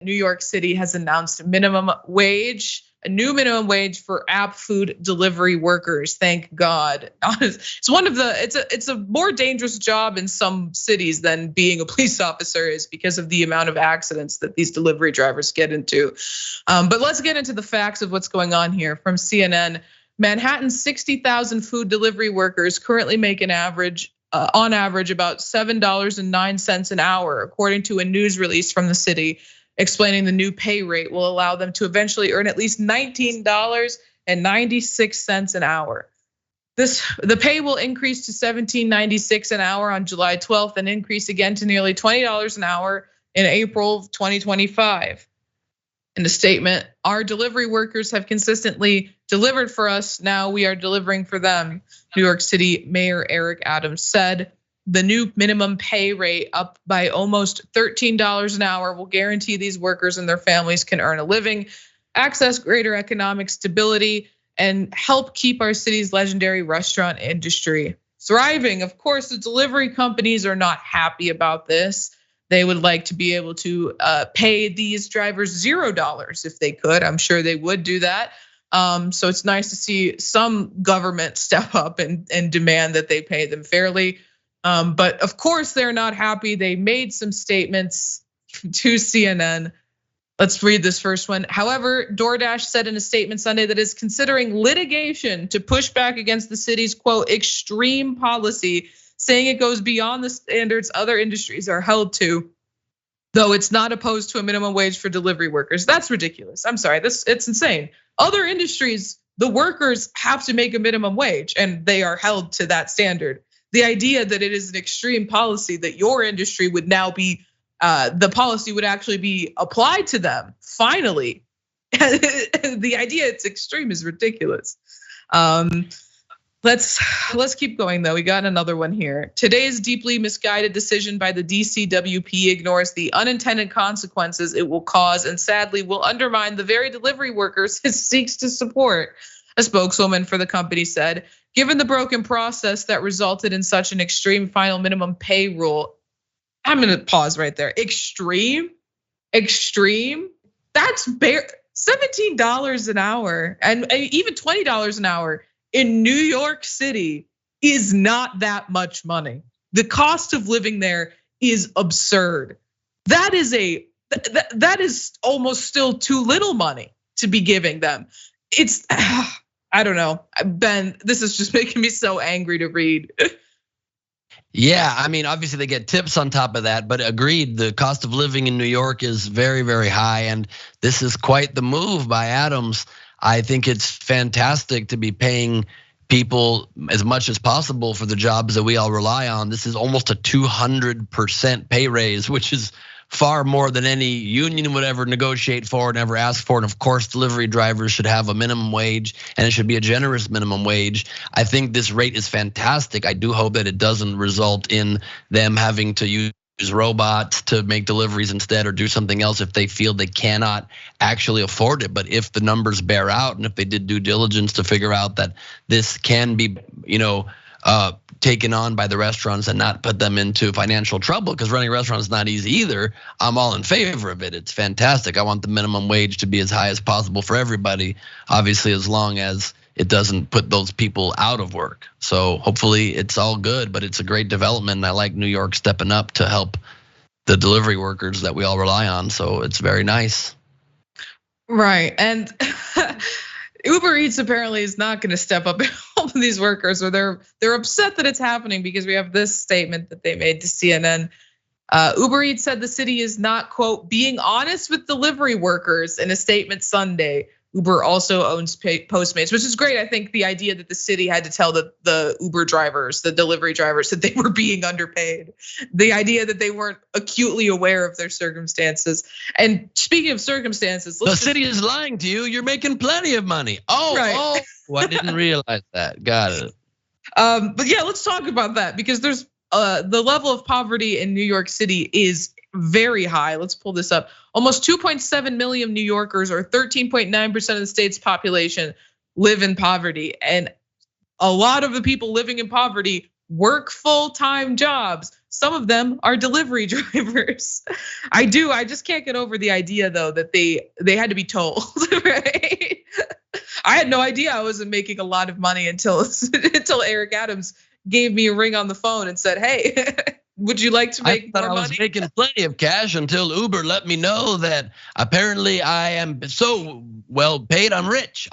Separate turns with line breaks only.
New York City has announced a new minimum wage for app food delivery workers. Thank God. It's a more dangerous job in some cities than being a police officer is because of the amount of accidents that these delivery drivers get into. But let's get into the facts of what's going on here. From CNN, Manhattan's 60,000 food delivery workers currently make on average about $7.09 an hour, according to a news release from the city, explaining the new pay rate will allow them to eventually earn at least $19.96 an hour. The pay will increase to $17.96 an hour on July 12th and increase again to nearly $20 an hour in April of 2025. In a statement, our delivery workers have consistently delivered for us. Now we are delivering for them, New York City Mayor Eric Adams said. The new minimum pay rate, up by almost $13 an hour, will guarantee these workers and their families can earn a living, access greater economic stability, and help keep our city's legendary restaurant industry thriving. Of course, the delivery companies are not happy about this. They would like to be able to pay these drivers $0 if they could. I'm sure they would do that. So it's nice to see some government step up and demand that they pay them fairly. But of course, they're not happy. They made some statements to CNN. Let's read this first one. However, DoorDash said in a statement Sunday that it's considering litigation to push back against the city's, quote, extreme policy, saying it goes beyond the standards other industries are held to, though it's not opposed to a minimum wage for delivery workers. That's ridiculous. I'm sorry, it's insane. Other industries, the workers have to make a minimum wage and they are held to that standard. The idea that it is an extreme policy that your industry would now be, the policy would actually be applied to them, finally. The idea it's extreme is ridiculous. Let's keep going though. We got another one here. Today's deeply misguided decision by the DCWP ignores the unintended consequences it will cause and sadly will undermine the very delivery workers it seeks to support, a spokeswoman for the company said. Given the broken process that resulted in such an extreme final minimum pay rule, I'm gonna pause right there. Extreme? That's bare $17 an hour and even $20 an hour in New York City is not that much money. The cost of living there is absurd. That is almost still too little money to be giving them. It's, I don't know, Ben, this is just making me so angry to read.
Yeah, I mean, obviously they get tips on top of that, but agreed, the cost of living in New York is very, very high. And this is quite the move by Adams. I think it's fantastic to be paying people as much as possible for the jobs that we all rely on. This is almost a 200% pay raise, which is far more than any union would ever negotiate for and ever ask for. And of course, delivery drivers should have a minimum wage and it should be a generous minimum wage. I think this rate is fantastic. I do hope that it doesn't result in them having to use robots to make deliveries instead or do something else if they feel they cannot actually afford it. But if the numbers bear out and if they did due diligence to figure out that this can be, taken on by the restaurants and not put them into financial trouble, because running a restaurant is not easy either, I'm all in favor of it. It's fantastic. I want the minimum wage to be as high as possible for everybody, obviously, as long as it doesn't put those people out of work. So hopefully it's all good, but it's a great development. And I like New York stepping up to help the delivery workers that we all rely on. So it's very nice.
Right, and Uber Eats apparently is not going to step up and help these workers, or they're upset that it's happening because we have this statement that they made to CNN. Uber Eats said the city is not, quote, being honest with delivery workers in a statement Sunday. Uber also owns Postmates, which is great. I think the idea that the city had to tell the Uber drivers, the delivery drivers, that they were being underpaid. The idea that they weren't acutely aware of their circumstances. And speaking of circumstances,
the city is lying to you. You're making plenty of money. I didn't realize that. Got it.
But yeah, let's talk about that because there's the level of poverty in New York City is very high. Let's pull this up. Almost 2.7 million New Yorkers, or 13.9% of the state's population, live in poverty. And a lot of the people living in poverty work full-time jobs. Some of them are delivery drivers. I just can't get over the idea though that they had to be told, right? I had no idea I wasn't making a lot of money until Eric Adams gave me a ring on the phone and said, "Hey, would you like to make more money?"
I was making plenty of cash until Uber let me know that apparently I am so well paid. I'm rich.